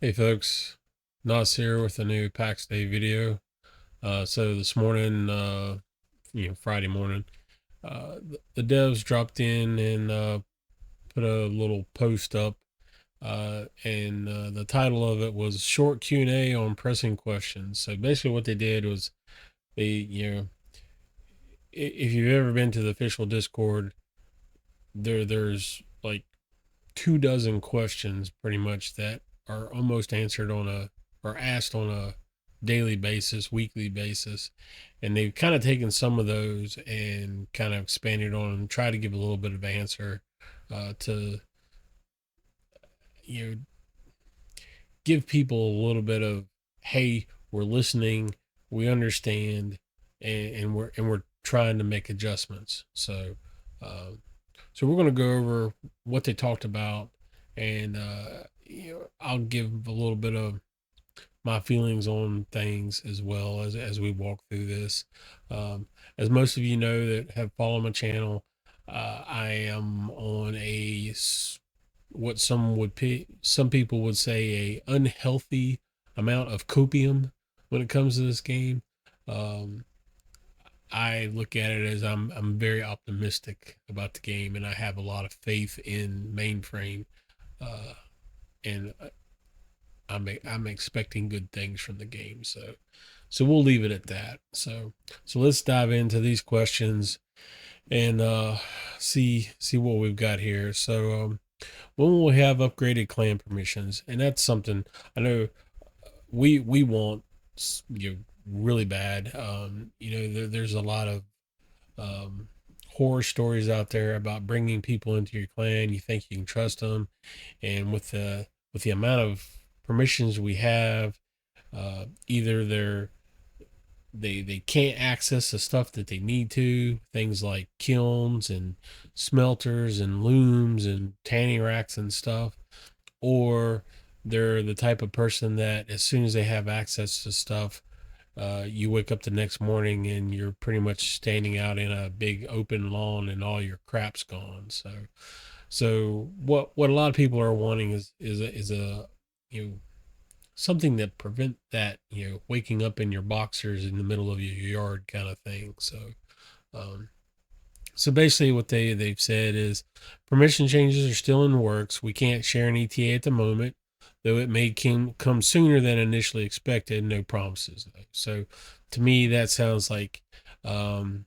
Hey folks, Nas here with a new Pax Day video. So this morning, Friday morning, the devs dropped in and put a little post up, and the title of it was "Short Q&A on Pressing Questions." So basically, what they did was if you've ever been to the official Discord, there's like 2 dozen questions pretty much that are almost answered on a or asked on a daily basis, weekly basis. And they've kind of taken some of those and kind of expanded on and try to give a little bit of answer to you know give people a little bit of, hey, we're listening, we understand, and we're trying to make adjustments. Uh, so we're going to go over what they talked about, and I'll give a little bit of my feelings on things as well as we walk through this. Um, as most of you know that have followed my channel, I am on what some people would say a unhealthy amount of copium when it comes to this game. Um, I look at it as I'm very optimistic about the game, and I have a lot of faith in mainframe, uh, and I'm expecting good things from the game. So we'll leave it at that. So let's dive into these questions and see what we've got here. So when will we have upgraded clan permissions? And that's something I know we want, really bad. There's a lot of um, horror stories out there about bringing people into your clan. You think you can trust them, and with the amount of permissions we have, either they can't access the stuff that they need to, things like kilns and smelters and looms and tanning racks and stuff, or they're the type of person that as soon as they have access to stuff, you wake up the next morning and you're pretty much standing out in a big open lawn and all your crap's gone. So what a lot of people are wanting is a you know something that prevent that, waking up in your boxers in the middle of your yard kind of thing. Um, so basically, what they've said is permission changes are still in the works. We can't share an ETA at the moment, though it may come sooner than initially expected. No promises though. So to me, that sounds like um,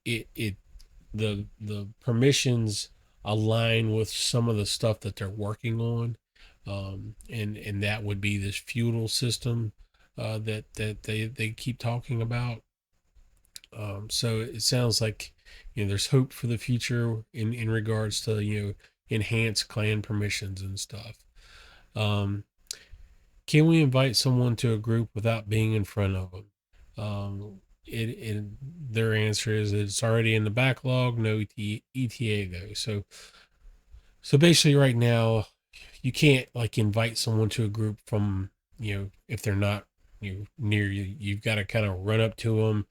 it the permissions align with some of the stuff that they're working on, and that would be this feudal system that they keep talking about. So it sounds like there's hope for the future in regards to enhanced clan permissions and stuff. Um, can we invite someone to a group without being in front of them? Their answer is it's already in the backlog. No ETA though. So basically, right now, you can't like invite someone to a group from if they're not near you. You've got to kind of run up to them,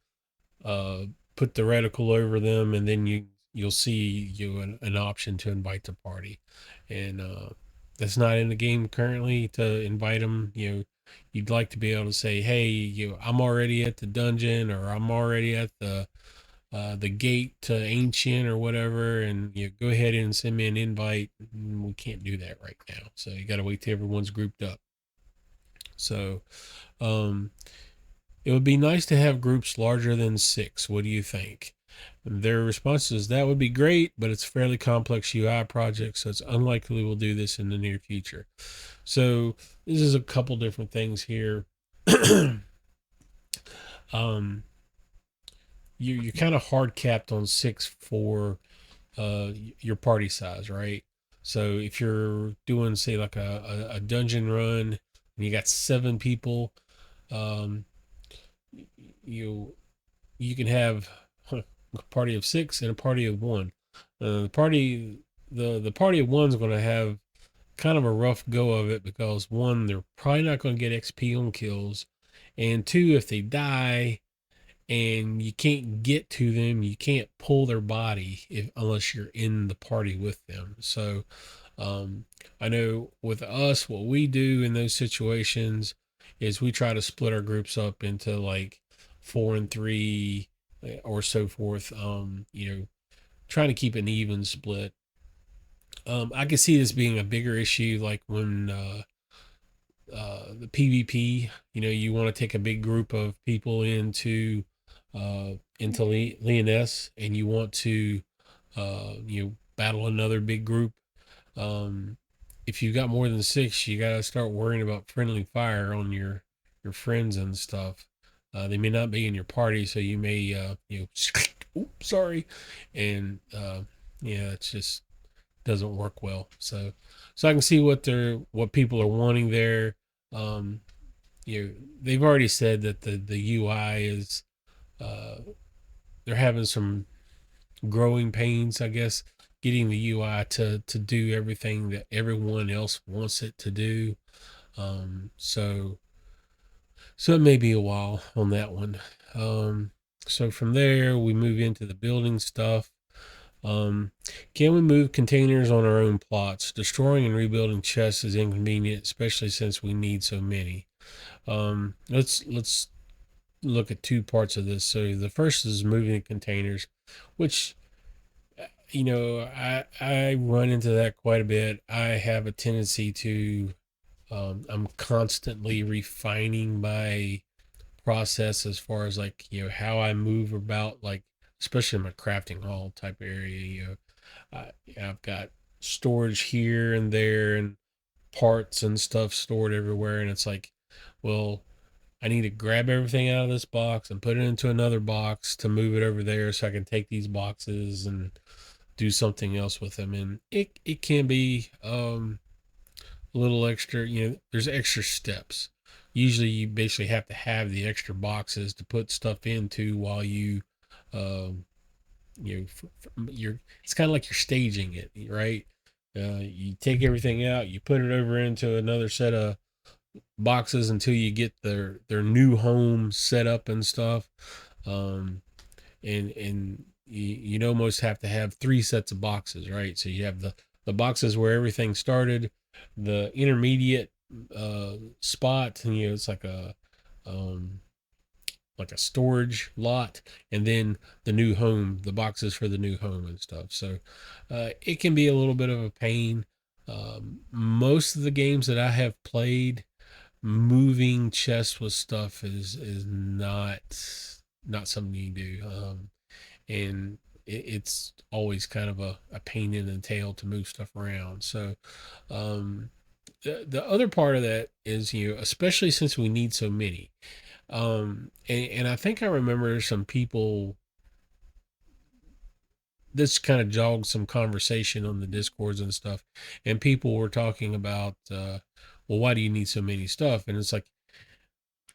uh, put the reticle over them, and then you'll see an option to invite the party, and that's not in the game currently to invite them. You'd like to be able to say, hey, I'm already at the dungeon, or I'm already at the gate to ancient or whatever, and you go ahead and send me an invite. We can't do that right now, so you got to wait till everyone's grouped up. So um it would be nice to have groups larger than 6. What do you think? And their response is that would be great, but it's a fairly complex UI project, so it's unlikely we'll do this in the near future. So this is a couple different things here. um, you're kind of hard capped on 6 for your party size, right? So if you're doing, say, like a dungeon run and you got 7 people, um, you you can have a party of 6 and a party of 1. The party of one's going to have kind of a rough go of it because one, they're probably not going to get XP on kills, and two, if they die and you can't get to them, you can't pull their body unless you're in the party with them. So Um, I know with us, what we do in those situations is we try to split our groups up into like 4 and 3 or so forth. Trying to keep an even split. I can see this being a bigger issue, like when the PvP. You want to take a big group of people into Leoness, and you want to battle another big group. Um, if you got more than six, you got to start worrying about friendly fire on your friends and stuff. They may not be in your party, so you may oops, sorry, and yeah, it just doesn't work well. So I can see what people are wanting there. Um, they've already said that the UI is uh, they're having some growing pains, I guess, getting the UI to do everything that everyone else wants it to do. So it may be a while on that one. Um, so from there we move into the building stuff. Um, can we move containers on our own plots? Destroying and rebuilding chests is inconvenient, especially since we need so many. Let's look at two parts of this. So the first is moving the containers, which I run into that quite a bit. I have a tendency to I'm constantly refining my process as far as like how I move about, like especially in my crafting hall type area. I've got storage here and there and parts and stuff stored everywhere, and it's like, well, I need to grab everything out of this box and put it into another box to move it over there so I can take these boxes and do something else with them. And it can be a little extra. There's extra steps. Usually you basically have to have the extra boxes to put stuff into while um, you're it's kind of like you're staging it, right? You take everything out, you put it over into another set of boxes until you get their new home set up and stuff. Um, and you'd almost have to have three sets of boxes, right? So you have the boxes where everything started, the intermediate spot, and it's um, like a storage lot, and then the new home, the boxes for the new home and stuff. So it can be a little bit of a pain. Most of the games that I have played, moving chests with stuff is not something you do. And it's always kind of a pain in the tail to move stuff around. So um, the other part of that is, especially since we need so many. And I think I remember some people. This kind of jogged some conversation on the discords and stuff, and people were talking about, well, why do you need so many stuff? And it's like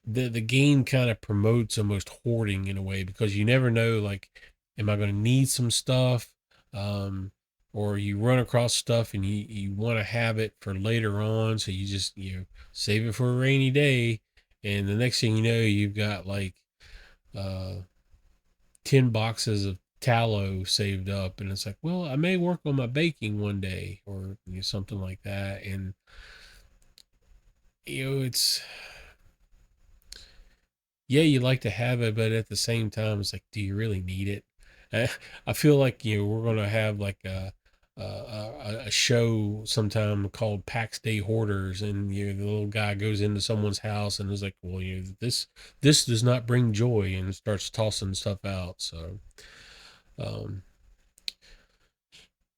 the game kind of promotes almost hoarding in a way, because you never know, like, am I going to need some stuff? Um, or you run across stuff and you want to have it for later on, so you just save it for a rainy day, and the next thing you know, you've got like uh 10 boxes of tallow saved up, and it's like, well, I may work on my baking one day, or something like that. And it's, yeah, you like to have it, but at the same time, it's like, do you really need it? I feel like we're gonna have like a show sometime called Pax Day Hoarders, and the little guy goes into someone's house and is like, well, this does not bring joy, and starts tossing stuff out. So um,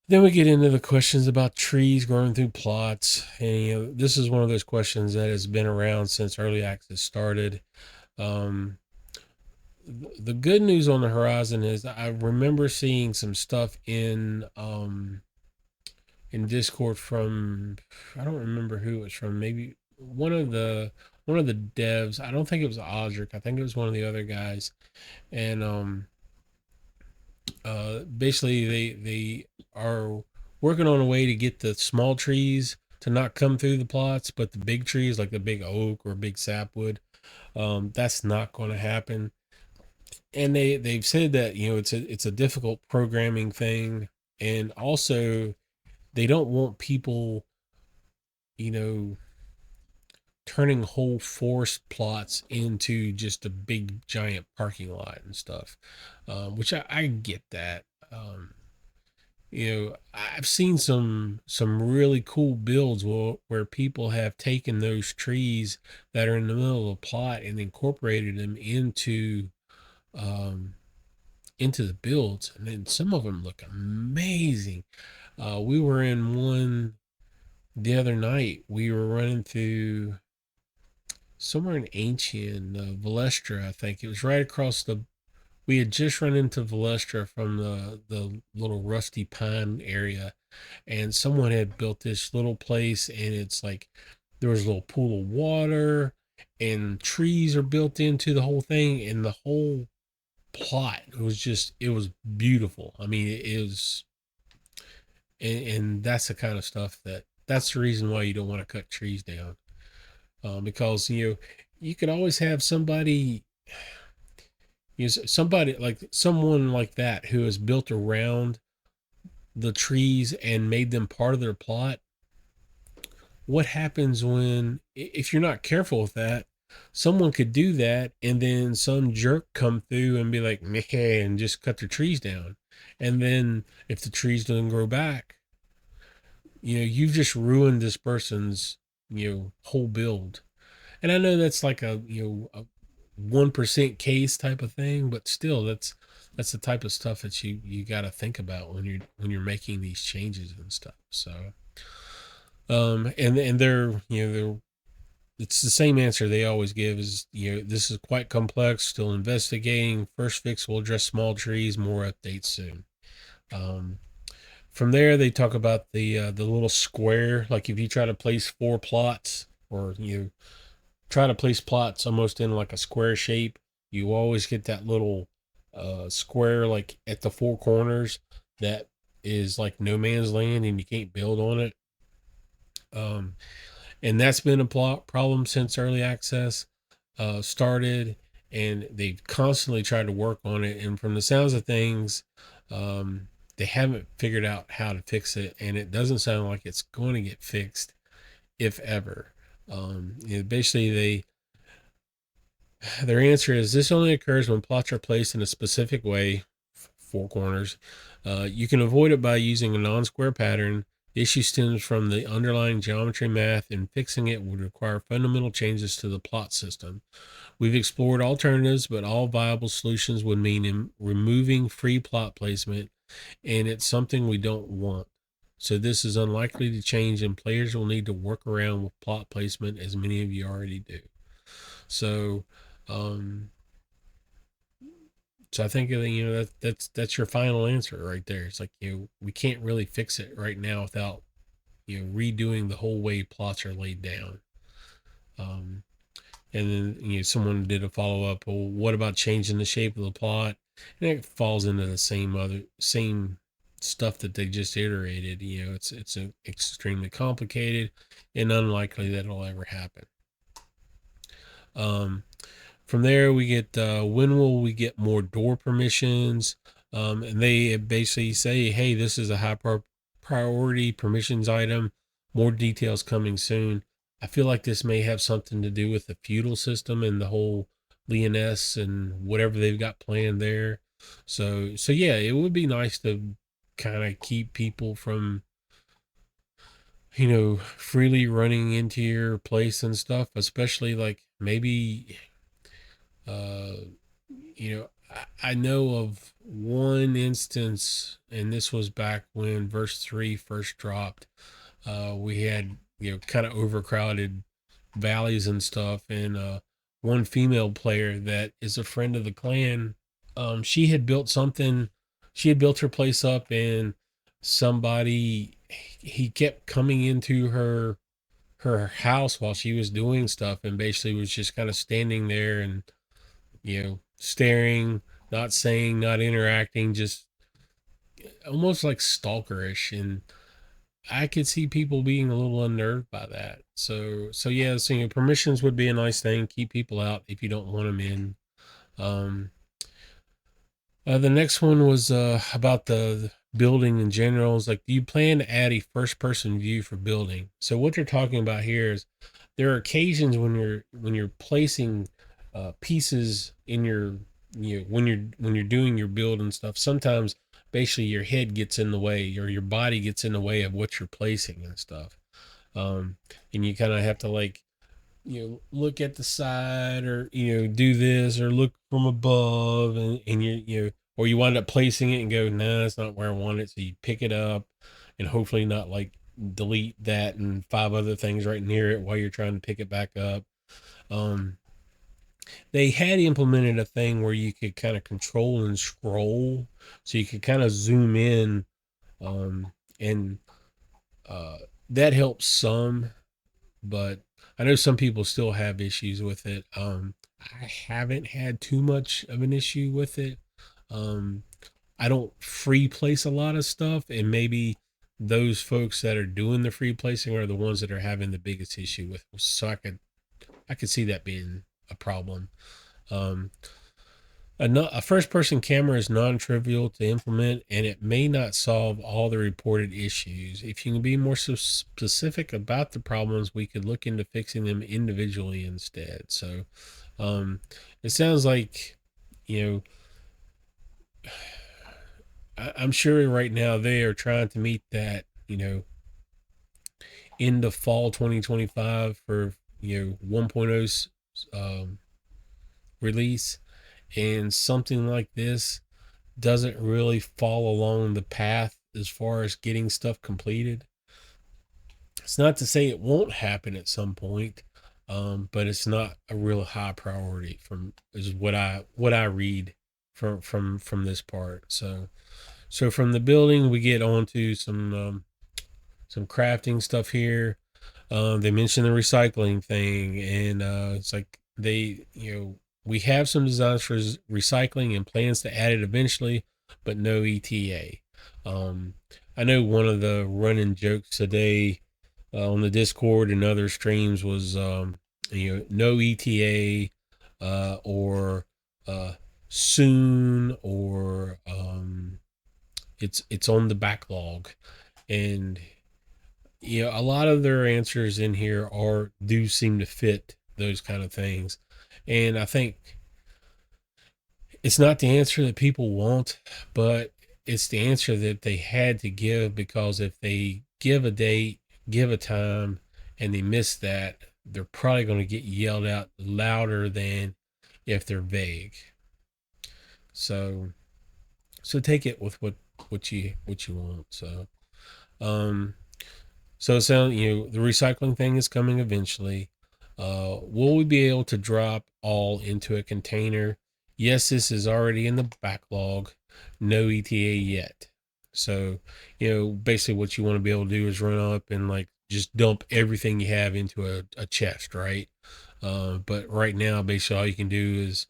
then we get into the questions about trees growing through plots, and this is one of those questions that has been around since early access started. Um, the good news on the horizon is I remember seeing some stuff in Discord from, I don't remember who it was from, maybe one of the devs. I don't think it was Odric. I think it was one of the other guys. And basically they are working on a way to get the small trees to not come through the plots, but the big trees like the big oak or big sapwood, that's not going to happen. And they've said that it's a difficult programming thing, and also they don't want people, you know, turning whole forest plots into just a big giant parking lot and stuff, which I get that. I've seen some really cool builds where people have taken those trees that are in the middle of a plot and incorporated them um, into the builds, and then some of them look amazing. We were in one the other night. We were running through somewhere in ancient Valestra, I think. It was right across the. We had just run into Valestra from the little rusty pine area, and someone had built this little place, and it's like there was a little pool of water, and trees are built into the whole thing, and the whole plot it was beautiful. I mean, it was, and that's the kind of stuff that's the reason why you don't want to cut trees down, because you could always have somebody, somebody like someone like that who has built around the trees and made them part of their plot. What happens when, if you're not careful with that, someone could do that and then some jerk come through and be like, meh, and just cut the trees down. And then if the trees don't grow back, you've just ruined this person's, whole build. And I know that's like a 1% case type of thing, but still that's the type of stuff that you got to think about when you're making these changes and stuff. So and they're it's the same answer they always give is, this is quite complex, still investigating. First fix will address small trees, more updates soon. um from there they talk about the little square, like if you try to place four plots, or you try to place plots almost in like a square shape, you always get that little square like at the four corners that is like no man's land and you can't build on it. um and that's been a problem since early access started, and they've constantly tried to work on it. And from the sounds of things, they haven't figured out how to fix it, and it doesn't sound like it's going to get fixed, if ever. Basically, their answer is this only occurs when plots are placed in a specific way, four corners. You can avoid it by using a non-square pattern. The issue stems from the underlying geometry math, and fixing it would require fundamental changes to the plot system. We've explored alternatives, but all viable solutions would mean removing free plot placement, and it's something we don't want. So this is unlikely to change, and players will need to work around with plot placement, as many of you already do. So, um, so I think that's your final answer right there. It's like, we can't really fix it right now without redoing the whole way plots are laid down. Um, and then someone did a follow up. Well, what about changing the shape of the plot? And it falls into the same stuff that they just iterated. It's extremely complicated and unlikely that it'll ever happen. From there, we get when will we get more door permissions? And they basically say, hey, this is a high priority permissions item. More details coming soon. I feel like this may have something to do with the feudal system and the whole Leoness and whatever they've got planned there. So yeah, it would be nice to kind of keep people from freely running into your place and stuff, especially like maybe uh I know of one instance, and this was back when verse 3 first dropped. We had kind of overcrowded valleys and stuff, and one female player that is a friend of the clan, she had built something. She had built her place up, and somebody, he kept coming into her house while she was doing stuff, and basically was just kind of standing there and staring, not saying, not interacting, just almost like stalkerish. And I could see people being a little unnerved by that. So yeah, so permissions would be a nice thing. Keep people out if you don't want them in. Um, The next one was about the building in general. It's like, do you plan to add a first person view for building? So what they're talking about here is there are occasions when you're placing pieces in your, when you're doing your build and stuff. Sometimes basically your head gets in the way, or your body gets in the way of what you're placing and stuff. Um, and you kind of have to, like, look at the side, or do this, or look from above, and or you wind up placing it and go, nah, that's not where I want it. So you pick it up and hopefully not, like, delete that and five other things right near it while you're trying to pick it back up. um they had implemented a thing where you could kind of control and scroll, so you could kind of zoom in, and uh that helps some, but I know some people still have issues with it. I haven't had too much of an issue with it. Um, I don't free place a lot of stuff, and maybe those folks that are doing the free placing are the ones that are having the biggest issue with it. So I could see that being a problem. Um, a first person camera is non trivial to implement, and it may not solve all the reported issues. If you can be more specific about the problems, we could look into fixing them individually instead. So it sounds like, you know, I'm sure right now they are trying to meet that, end of fall 2025 for, 1.0 release, and something like this doesn't really fall along the path as far as getting stuff completed. It's not to say it won't happen at some point, but it's not a real high priority, from is what I read from this part. So from the building, we get on to some crafting stuff here. They mentioned the recycling thing, and it's like we have some designs for recycling and plans to add it eventually, but no ETA. Um, I know one of the running jokes today on the Discord and other streams was, no ETA, or uh, soon, or it's on the backlog. And a lot of their answers in here are do seem to fit those kind of things. And I think it's not the answer that people want, but it's the answer that they had to give, because if they give a date, give a time, and they miss that, they're probably going to get yelled out louder than if they're vague. So take it with what you want. Um So it sounds, the recycling thing is coming eventually. Will we be able to drop all into a container? Yes, this is already in the backlog. No ETA yet. So, basically what you want to be able to do is run up and, like, just dump everything you have into a chest, right? But right now, basically all you can do is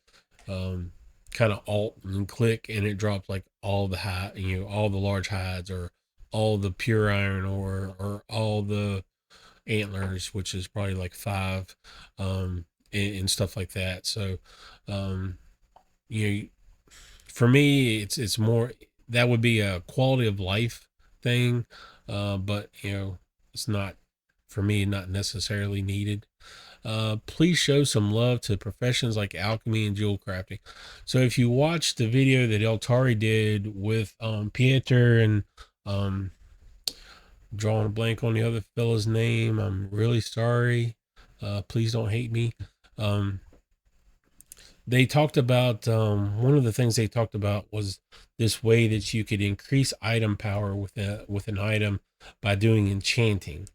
kind of alt and click, and it drops, like, all the all the large hides, or all the pure iron ore, or all the antlers, which is probably like five, and stuff like that. So, um, you know, for me, it's more, that would be a quality of life thing, but it's not, for me, not necessarily needed. Please show some love to professions like alchemy and jewel crafting. So if you watch the video that Eltari did with Pieter and um, drawing a blank on the other fella's name, I'm really sorry. Please don't hate me. Um, they talked about, one of the things they talked about was this way that you could increase item power with an item by doing enchanting.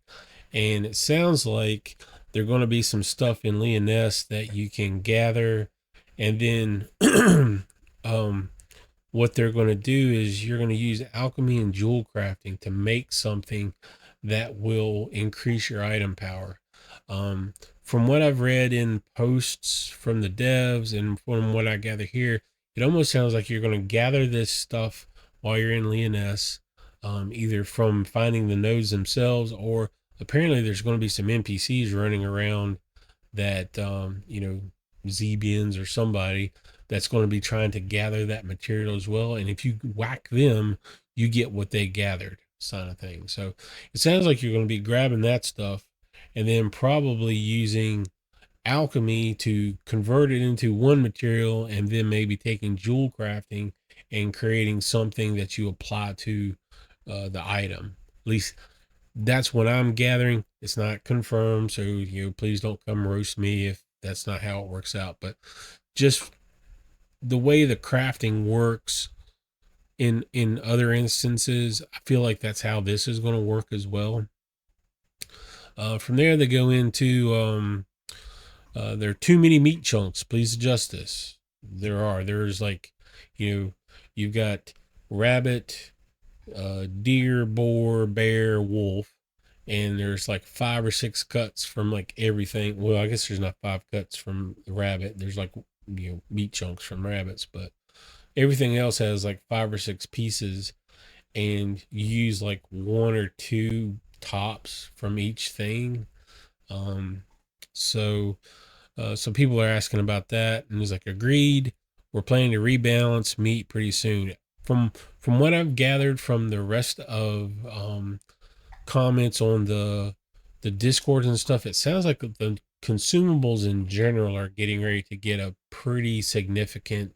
And it sounds like there's going to be some stuff in Leoness that you can gather, and then um, what they're going to do is you're going to use alchemy and jewel crafting to make something that will increase your item power. From what I've read in posts from the devs and from what I gather here, it almost sounds like you're going to gather this stuff while you're in Leoness, either from finding the nodes themselves, or apparently there's going to be some NPCs running around that, Zebians or somebody that's going to be trying to gather that material as well. And if you whack them, you get what they gathered, kind of thing. So it sounds like you're going to be grabbing that stuff and then probably using alchemy to convert it into one material, and then maybe taking jewel crafting and creating something that you apply to the item. At least that's what I'm gathering. It's not confirmed, so please don't come roast me if that's not how it works out. But just the way the crafting works in other instances, I feel like that's how this is going to work as well. From there, they go into there are too many meat chunks. Please adjust this. There's like, you've got rabbit, deer, boar, bear, wolf, and there's like 5 or 6 cuts from like everything. Well, I guess there's not 5 cuts from the rabbit. There's like, meat chunks from rabbits, but everything else has like 5 or 6 pieces, and you use like 1 or 2 tops from each thing. So some people are asking about that, and it's like, agreed. We're planning to rebalance meat pretty soon. From what I've gathered from the rest of comments on the Discord and stuff, it sounds like the consumables in general are getting ready to get a pretty significant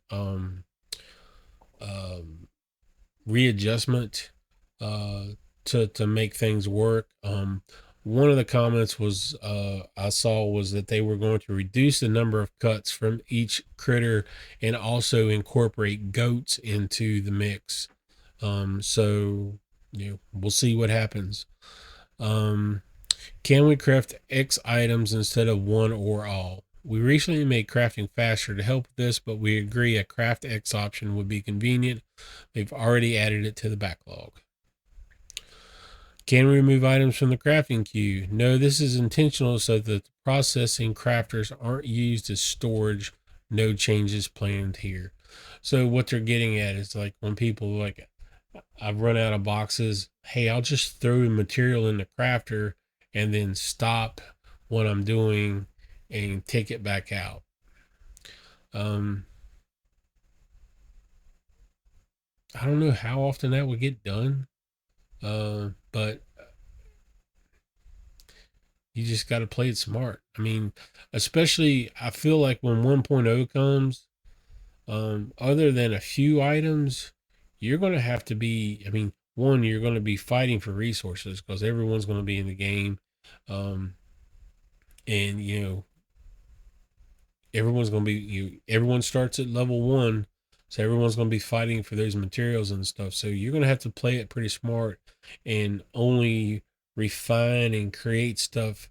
readjustment to make things work. One of the comments was I saw was that they were going to reduce the number of cuts from each critter and also incorporate goats into the mix. So we'll see what happens. Can we craft X items instead of one or all? We recently made crafting faster to help with this, but we agree a craft X option would be convenient. They've already added it to the backlog. Can we remove items from the crafting queue? No, this is intentional so that the processing crafters aren't used as storage. No changes planned here. So what they're getting at is like when people like, I've run out of boxes. Hey, I'll just throw the material in the crafter and then stop what I'm doing and take it back out. I don't know how often that would get done. But you just got to play it smart. I mean, especially I feel like when 1.0 comes, other than a few items, you're going to have to be, I mean, one, you're going to be fighting for resources because everyone's going to be in the game. And, everyone's going to be, everyone starts at level 1. So everyone's going to be fighting for those materials and stuff. So you're going to have to play it pretty smart and only refine and create stuff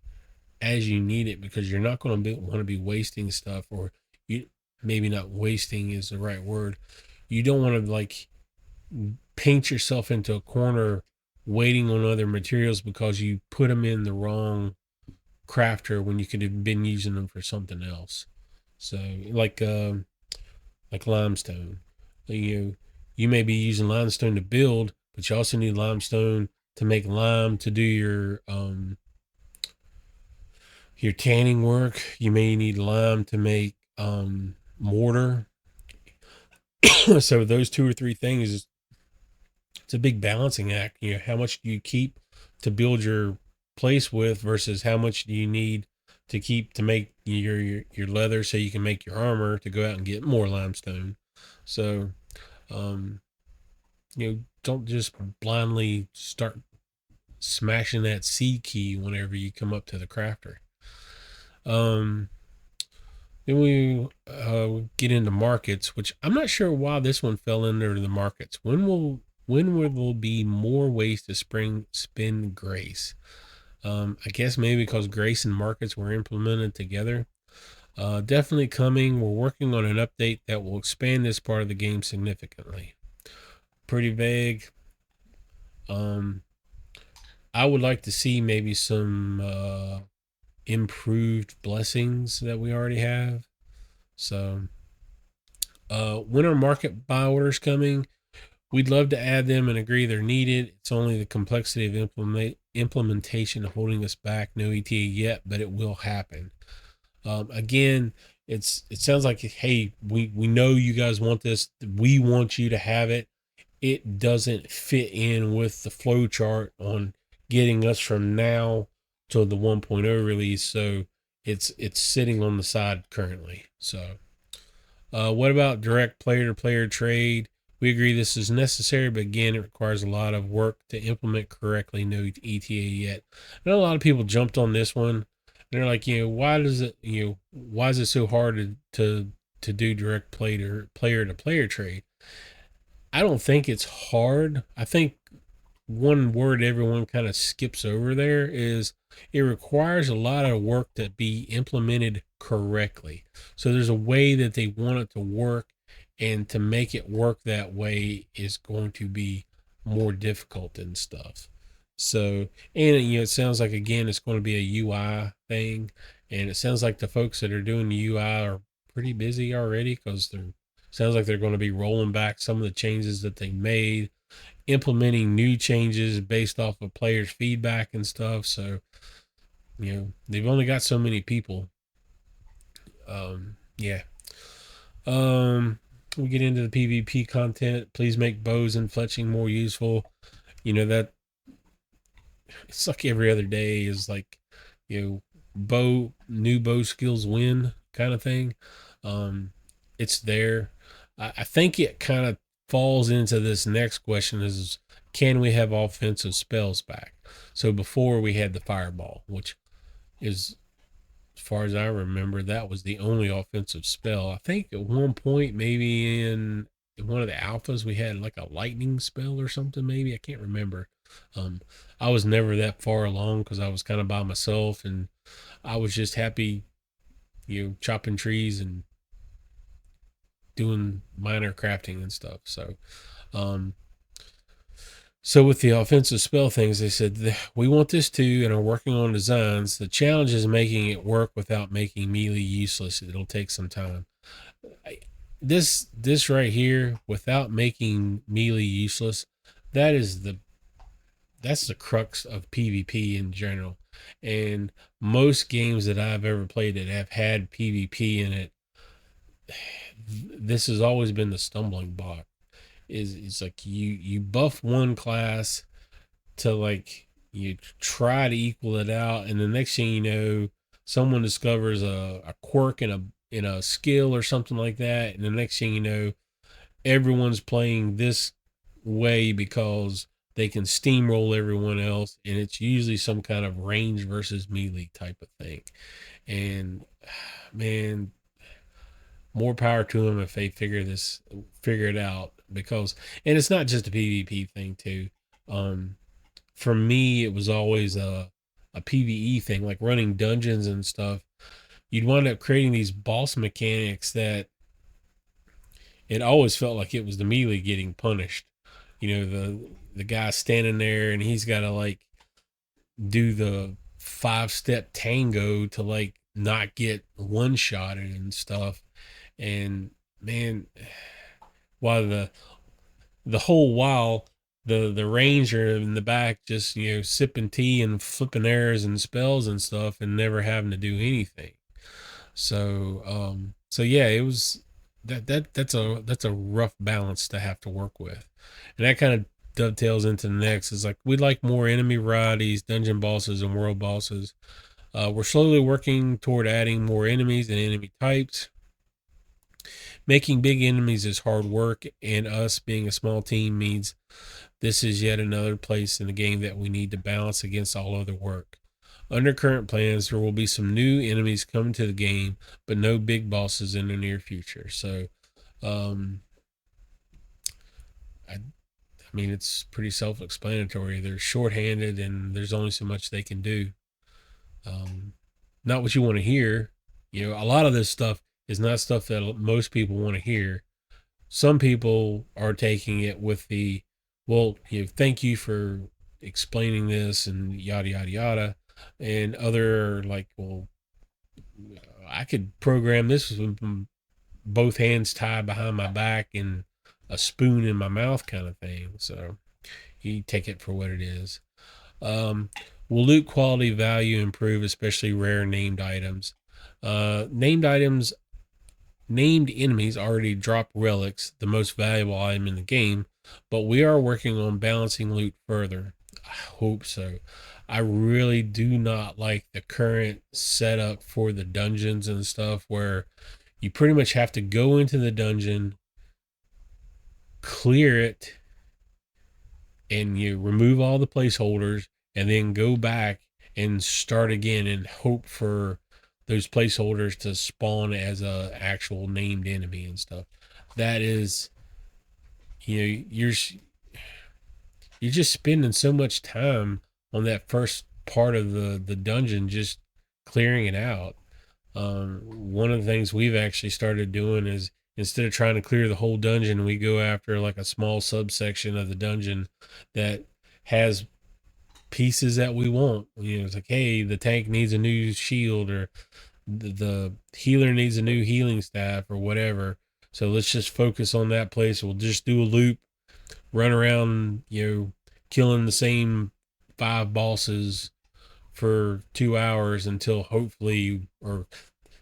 as you need it, because you're not going to want to be wasting stuff, or you maybe not wasting is the right word. You don't want to like paint yourself into a corner waiting on other materials because you put them in the wrong crafter when you could have been using them for something else. So like limestone, you may be using limestone to build, but you also need limestone to make lime to do your tanning work. You may need lime to make mortar. So those 2 or 3 things, it's a big balancing act. How much do you keep to build your place with versus how much do you need to keep to make your leather so you can make your armor to go out and get more limestone. So don't just blindly start smashing that C key whenever you come up to the crafter. Then we get into markets, which I'm not sure why this one fell under the markets. When will there be more ways to spin grace? I guess maybe because grace and markets were implemented together. Definitely coming. We're working on an update that will expand this part of the game significantly. Pretty vague. I would like to see maybe some improved blessings that we already have. So when are market buy orders coming? We'd love to add them and agree they're needed. It's only the complexity of implementation holding us back. No ETA yet, but it will happen. Again, it sounds like, hey, we know you guys want this. We want you to have it. It doesn't fit in with the flow chart on getting us from now to the 1.0 release. So it's sitting on the side currently. So what about direct player to player trade? We agree this is necessary, but again, it requires a lot of work to implement correctly. No ETA yet. I know a lot of people jumped on this one. And they're like, why is it so hard to do direct player to player trade? I don't think it's hard. I think one word everyone kind of skips over there is it requires a lot of work to be implemented correctly. So there's a way that they want it to work, and to make it work that way is going to be more difficult and stuff. So, and it sounds like, again, it's going to be a UI thing, and it sounds like the folks that are doing the UI are pretty busy already, because they're sounds like they're going to be rolling back some of the changes that they made, implementing new changes based off of players' feedback and stuff. So, they've only got so many people. Yeah. We get into the PvP content. Please make bows and fletching more useful. That it's like every other day is like, new bow skills win kind of thing. It's there. I think it kind of falls into this next question is, can we have offensive spells back? So before we had the fireball, which is, as far as I remember, that was the only offensive spell. I think at one point, maybe in one of the alphas, we had like a lightning spell or something. Maybe I can't remember. Um, I was never that far along because I was kind of by myself, and I was just happy, chopping trees and doing minor crafting and stuff. Um, so with the offensive spell things, they said we want this too, and are working on designs. The challenge is making it work without making melee useless. It'll take some time. I, this right here, without making melee useless, that is that's the crux of PvP in general. And most games that I've ever played that have had PvP in it, this has always been the stumbling block. It's like you buff one class to, like, you try to equal it out, and the next thing you know, someone discovers a quirk in a skill or something like that, and the next thing you know, everyone's playing this way because they can steamroll everyone else, and it's usually some kind of range versus melee type of thing. And man, more power to them if they figure it out, because, and it's not just a PvP thing too. For me, it was always a PvE thing, like running dungeons and stuff. You'd wind up creating these boss mechanics that it always felt like it was the melee getting punished. The guy standing there and he's got to, like, do the 5-step tango to, like, not get one shotted and stuff. And man, while the whole while the ranger in the back just sipping tea and flipping arrows and spells and stuff and never having to do anything. So yeah, it was that's a rough balance to have to work with. And that kind of dovetails into the next is, like, we'd like more enemy varieties, dungeon bosses and world bosses. We're slowly working toward adding more enemies and enemy types. Making big enemies is hard work, and us being a small team means this is yet another place in the game that we need to balance against all other work. Under current plans, there will be some new enemies coming to the game, but no big bosses in the near future. So, um, I mean, it's pretty self-explanatory. They're shorthanded, and there's only so much they can do. Not what you want to hear. A lot of this stuff is not stuff that most people want to hear. Some people are taking it with the, well, thank you for explaining this and yada yada yada, and other are like, well, I could program this with both hands tied behind my back and a spoon in my mouth kind of thing. So you take it for what it is. Will loot quality value improve, especially rare named items? Named items, named enemies already drop relics, the most valuable item in the game, but we are working on balancing loot further. I hope so. I really do not like the current setup for the dungeons and stuff where you pretty much have to go into the dungeon, clear it, and you remove all the placeholders and then go back and start again and hope for those placeholders to spawn as a actual named enemy and stuff. That is, you know, you're just spending so much time on that first part of the dungeon just clearing it out. One of the things we've actually started doing is instead of trying to clear the whole dungeon, we go after like a small subsection of the dungeon that has pieces that we want. You know, it's like, hey, the tank needs a new shield, or the healer needs a new healing staff, or whatever. So let's just focus on that place. We'll just do a loop, run around, killing the same 5 bosses for 2 hours until hopefully, or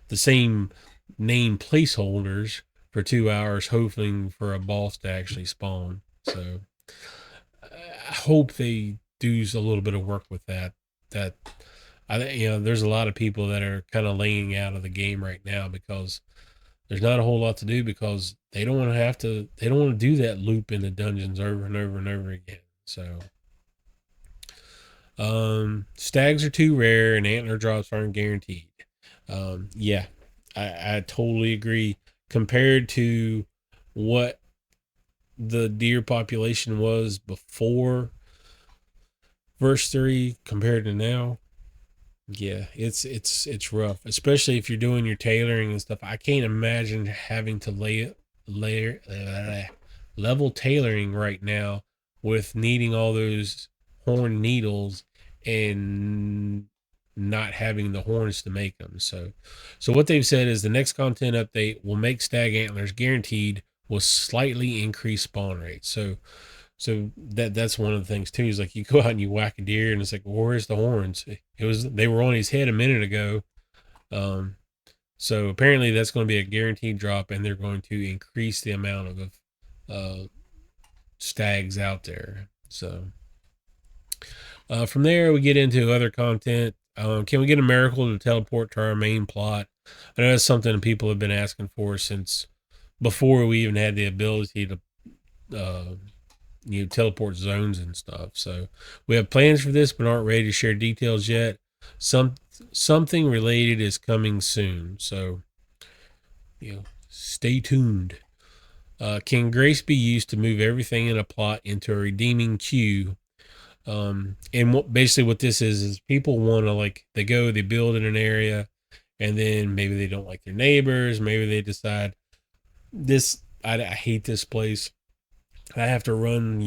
the same name placeholders for 2 hours, hoping for a boss to actually spawn. So I hope they do a little bit of work with that. That there's a lot of people that are kind of laying out of the game right now because there's not a whole lot to do because they don't want to have to. They don't want to do that loop in the dungeons over and over and over again. So, stags are too rare and antler drops aren't guaranteed. Yeah, I totally agree. Compared to what the deer population was before verse 3 compared to now, yeah, it's rough, especially if you're doing your tailoring and stuff. I can't imagine having to layer level tailoring right now with needing all those horn needles and not having the horns to make them. So what they've said is the next content update will make stag antlers guaranteed with slightly increased spawn rate. So that's one of the things too. Is like you go out and you whack a deer, and it's like, well, where's the horns? They were on his head a minute ago. Um, so apparently that's going to be a guaranteed drop, and they're going to increase the amount of stags out there. So from there we get into other content. Can we get a miracle to teleport to our main plot? I know that's something people have been asking for since before we even had the ability to teleport zones and stuff. So we have plans for this, but aren't ready to share details yet. Something related is coming soon. So stay tuned. Can grace be used to move everything in a plot into a redeeming queue? And basically what this is people want to, like, they build in an area, and then maybe they don't like their neighbors. Maybe they decide I hate this place. I have to run,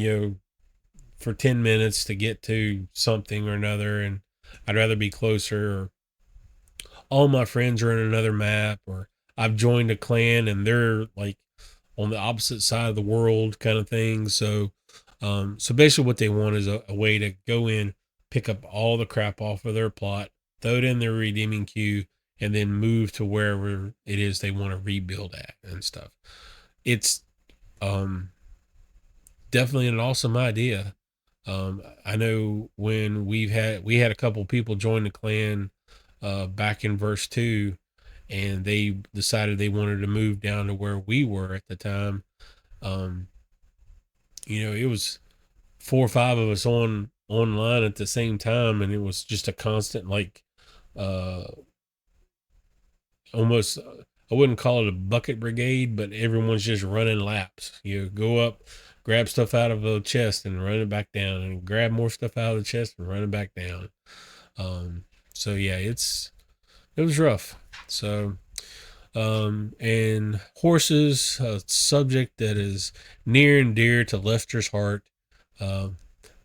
for 10 minutes to get to something or another, and I'd rather be closer. Or all my friends are in another map, or I've joined a clan and they're like on the opposite side of the world, kind of thing. So basically what they want is a way to go in, pick up all the crap off of their plot, throw it in their redeeming queue, and then move to wherever it is they want to rebuild at and stuff. It's definitely an awesome idea. I know when we had a couple people join the clan back in verse 2, and they decided they wanted to move down to where we were at the time. It was 4 or 5 of us online at the same time, and it was just a constant, like, almost, I wouldn't call it a bucket brigade, but everyone's just running laps. You go up, grab stuff out of a chest and run it back down, and grab more stuff out of the chest and run it back down. So yeah, it was rough. So and horses, a subject that is near and dear to Lester's heart.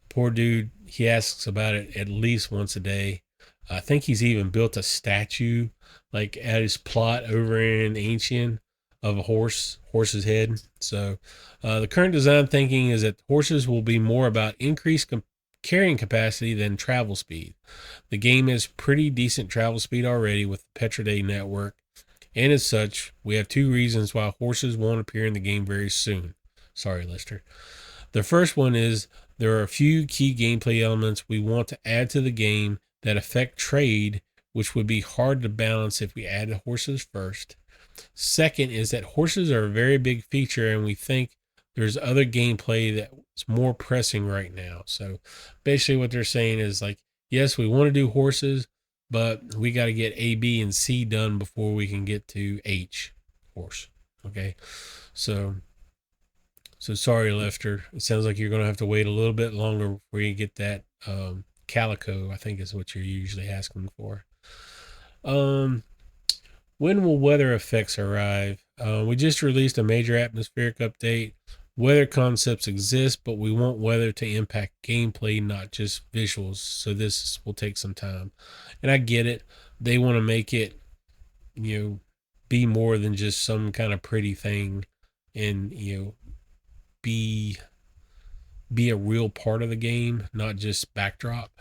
Poor dude, he asks about it at least once a day. I think he's even built a statue, like at his plot over in Ancient, of a horse's head. So the current design thinking is that horses will be more about increased carrying capacity than travel speed. The game has pretty decent travel speed already with the Petra Day network, and as such, we have two reasons why horses won't appear in the game very soon. Sorry, Lister. The first one is there are a few key gameplay elements we want to add to the game that affect trade, which would be hard to balance if we added horses first. Second is that horses are a very big feature, and we think there's other gameplay that's more pressing right now. So basically, what they're saying is like, yes, we want to do horses, but we got to get A, B, and C done before we can get to H, horse. Okay, so sorry, Lester. It sounds like you're going to have to wait a little bit longer before you get that calico. I think is what you're usually asking for. Um, when will weather effects arrive? We just released a major atmospheric update. Weather concepts exist, but we want weather to impact gameplay, not just visuals. So this will take some time. And I get it. They want to make it, be more than just some kind of pretty thing and, be a real part of the game, not just backdrop.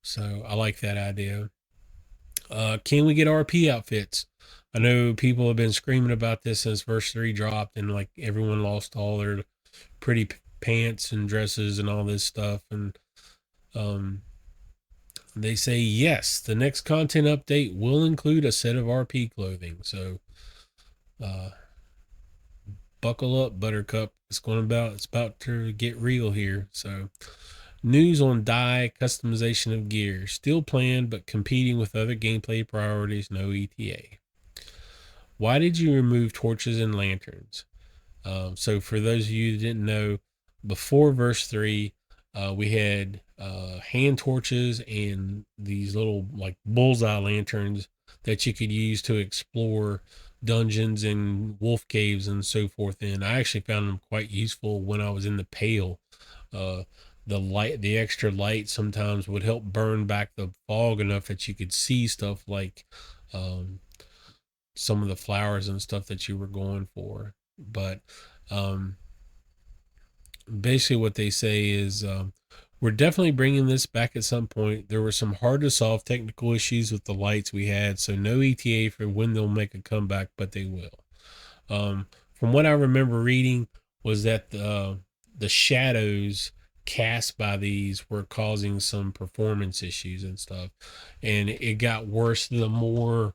So I like that idea. Can we get RP outfits? I know people have been screaming about this since verse 3 dropped, and like everyone lost all their pretty pants and dresses and all this stuff. And they say yes, the next content update will include a set of RP clothing. So buckle up, Buttercup. It's about to get real here. So news on dye customization of gear. Still planned, but competing with other gameplay priorities, no ETA. Why did you remove torches and lanterns? So for those of you that didn't know, before verse 3, we had hand torches and these little like bullseye lanterns that you could use to explore dungeons and wolf caves and so forth. And I actually found them quite useful when I was in the Pale. Uh, the extra light sometimes would help burn back the fog enough that you could see stuff like some of the flowers and stuff that you were going for. But um, basically, what they say is we're definitely bringing this back at some point. There were some hard to solve technical issues with the lights we had, so no ETA for when they'll make a comeback, but they will. From what I remember reading, was that the shadows cast by these were causing some performance issues and stuff, and it got worse the more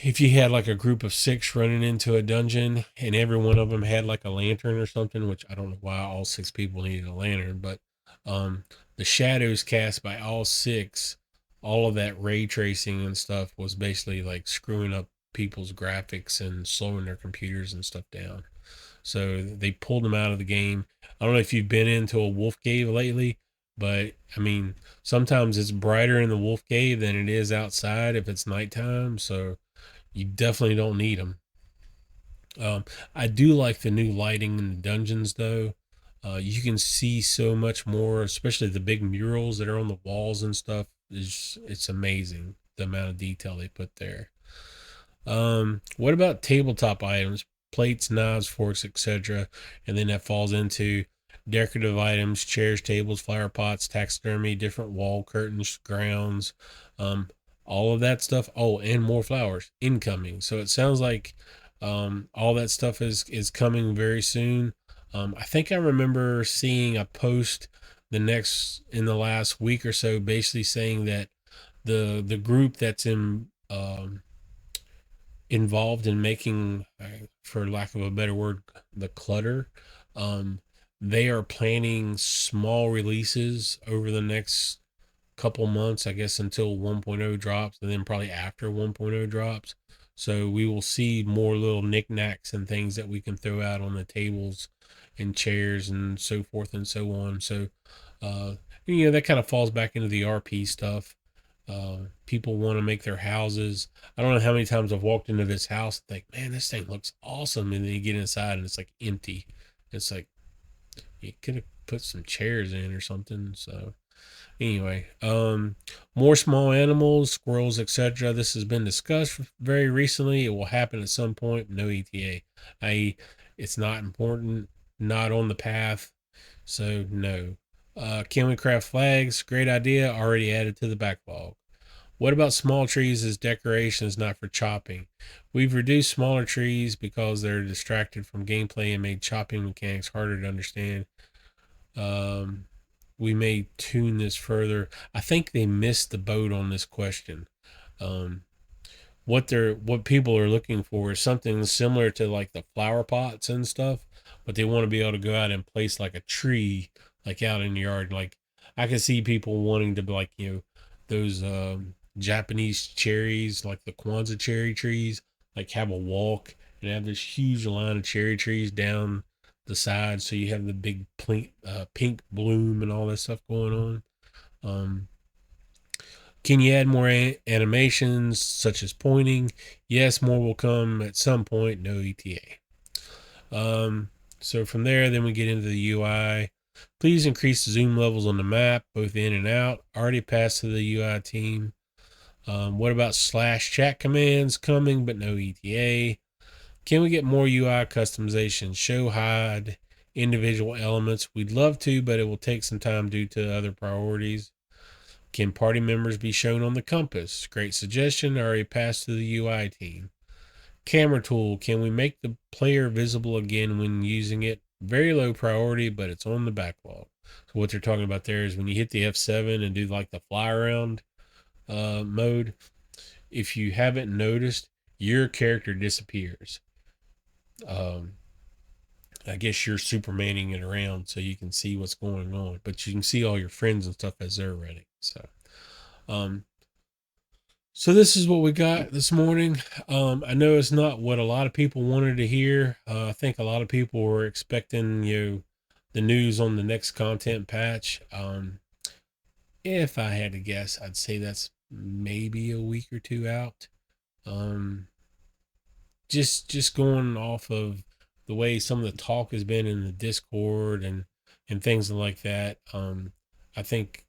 if you had like a group of 6 running into a dungeon and every one of them had like a lantern or something, which I don't know why all 6 people needed a lantern, but um, the shadows cast by all 6, all of that ray tracing and stuff was basically like screwing up people's graphics and slowing their computers and stuff down. So they pulled them out of the game. I don't know if you've been into a wolf cave lately, but I mean, sometimes it's brighter in the wolf cave than it is outside if it's nighttime. So you definitely don't need them. I do like the new lighting in the dungeons, though. You can see so much more, especially the big murals that are on the walls and stuff. It's amazing the amount of detail they put there. What about tabletop items, plates, knives, forks, etc.? And then that falls into decorative items, chairs, tables, flower pots, taxidermy, different wall curtains, grounds, all of that stuff. Oh, and more flowers incoming. So it sounds like all that stuff is coming very soon. I think I remember seeing a post in the last week or so, basically saying that the group that's involved in making, for lack of a better word, the clutter. They are planning small releases over the next couple months, I guess, until 1.0 drops, and then probably after 1.0 drops. So we will see more little knickknacks and things that we can throw out on the tables and chairs and so forth and so on. So, uh, that kind of falls back into the RP stuff. People want to make their houses. I don't know how many times I've walked into this house and think, man, this thing looks awesome. And then you get inside and it's like empty. It's like, you could have put some chairs in or something. So anyway, more small animals, squirrels, etc. This has been discussed very recently. It will happen at some point. No ETA. I.e., it's not important, not on the path. So no. Can we craft flags? Great idea. Already added to the backlog. What about small trees as decorations, not for chopping? We've reduced smaller trees because they're distracted from gameplay and made chopping mechanics harder to understand. Um, we may tune this further. I think they missed the boat on this question. Um, what people are looking for is something similar to like the flower pots and stuff, but they want to be able to go out and place like a tree like out in the yard. Like I can see people wanting to like, those Japanese cherries, like the Kwanzaa cherry trees, like have a walk and have this huge line of cherry trees down the side, so you have the big pink bloom and all that stuff going on. Um, can you add more animations such as pointing? Yes, more will come at some point. No ETA. So from there, then we get into the UI. Please increase the zoom levels on the map, both in and out. Already passed to the UI team. What about slash chat commands coming, but no ETA? Can we get more UI customization? Show hide individual elements. We'd love to, but it will take some time due to other priorities. Can party members be shown on the compass? Great suggestion. Already passed to the UI team. Camera tool. Can we make the player visible again when using it? Very low priority, but it's on the backlog. So what they're talking about there is when you hit the F7 and do like the fly around mode, if you haven't noticed, your character disappears. Um, I guess you're Supermaning it around so you can see what's going on, but you can see all your friends and stuff as they're running. Um, So this is what we got this morning. I know it's not what a lot of people wanted to hear. I think a lot of people were expecting the news on the next content patch. If I had to guess, I'd say that's maybe a week or two out. Um, just going off of the way some of the talk has been in the Discord and things like that. I think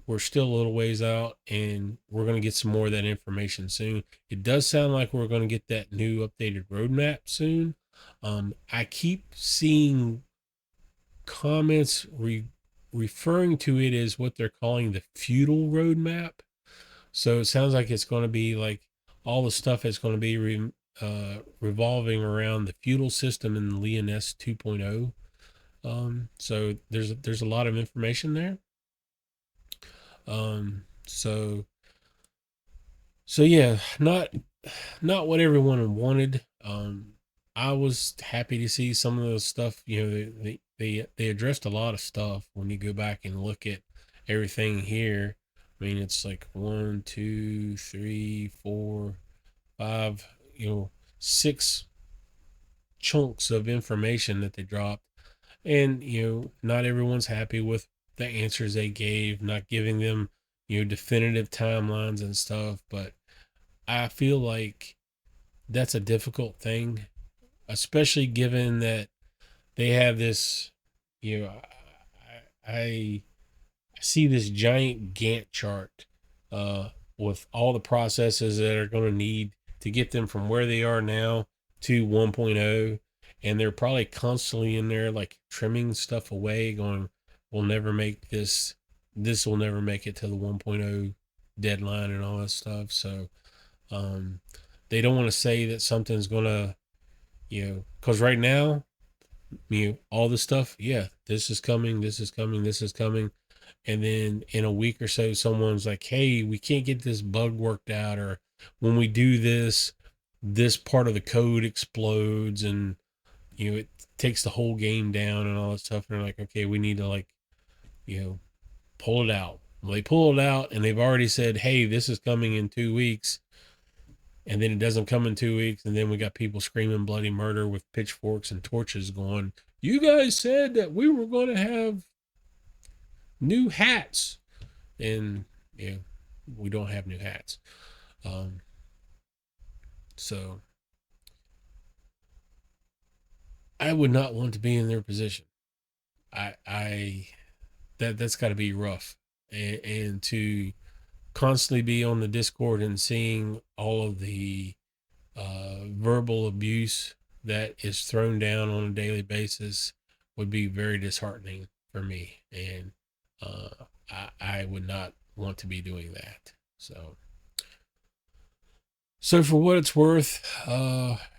we're still a little ways out, and we're going to get some more of that information soon. It does sound like we're going to get that new updated roadmap soon. I keep seeing comments referring to it as what they're calling the feudal roadmap. So it sounds like it's going to be like all the stuff is going to be revolving around the feudal system in Leoness 2.0. So there's a lot of information there. So yeah, not what everyone wanted. I was happy to see some of the stuff. They addressed a lot of stuff when you go back and look at everything here. I mean, it's like one, two, three, four, five, six chunks of information that they dropped, and not everyone's happy with the answers they gave, not giving them definitive timelines and stuff. But I feel like that's a difficult thing, especially given that they have this, you know, I see this giant Gantt chart uh, with all the processes that are going to need to get them from where they are now to 1.0. And they're probably constantly in there like trimming stuff away, going, we'll never make this, this will never make it to the 1.0 deadline and all that stuff. So um, they don't want to say that something's going to, because right now, all the stuff, yeah, this is coming, this is coming, this is coming. And then in a week or so, someone's like, hey, we can't get this bug worked out. Or when we do this, this part of the code explodes and, it takes the whole game down and all that stuff. And they're like, okay, we need to pull it out. Well, they pull it out and they've already said, hey, this is coming in 2 weeks. And then it doesn't come in 2 weeks. And then we got people screaming bloody murder with pitchforks and torches going, you guys said that we were going to have new hats. And we don't have new hats. So I would not want to be in their position. I that's got to be rough, and to constantly be on the Discord and seeing all of the verbal abuse that is thrown down on a daily basis would be very disheartening. for me, and I would not want to be doing that. So for what it's worth,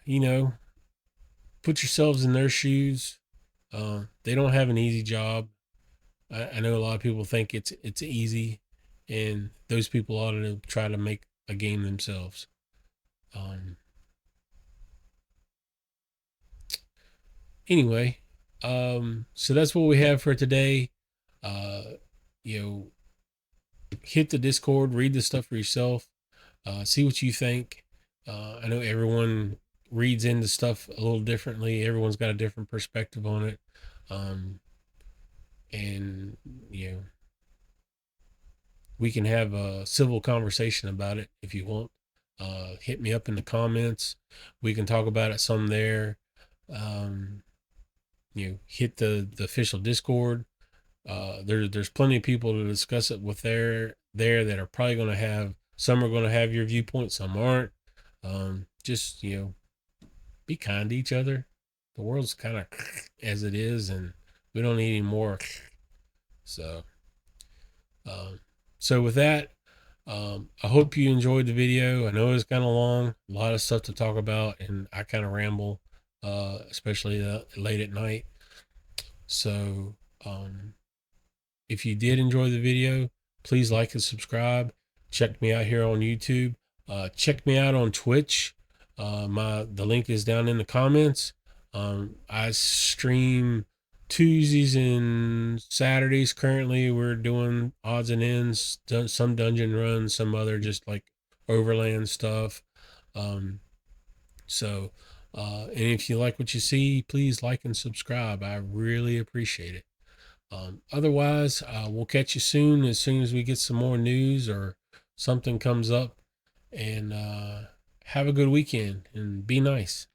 you know, put yourselves in their shoes. They don't have an easy job. I know a lot of people think it's easy, and those people ought to try to make a game themselves. Um, anyway, so that's what we have for today. Uh, you know, hit the Discord, read the stuff for yourself, see what you think. I know everyone reads into stuff a little differently. Everyone's got a different perspective on it. Um, and you know, we can have a civil conversation about it if you want. Hit me up in the comments. We can talk about it some there. Um, hit the official Discord. There's plenty of people to discuss it with there that are probably going to have, some are going to have your viewpoint, some aren't. Just be kind to each other. The world's kind of as it is, and we don't need any more. So, um, so with that, I hope you enjoyed the video. I know it's kind of long, a lot of stuff to talk about, and I kind of ramble, especially late at night. So, if you did enjoy the video, please like and subscribe. Check me out here on YouTube. Check me out on Twitch. The link is down in the comments. I stream Tuesdays and Saturdays. Currently, we're doing odds and ends, some dungeon runs, some other just like overland stuff. Um, and if you like what you see, please like and subscribe. I really appreciate it. Otherwise, we'll catch you soon as we get some more news or something comes up. And have a good weekend and be nice.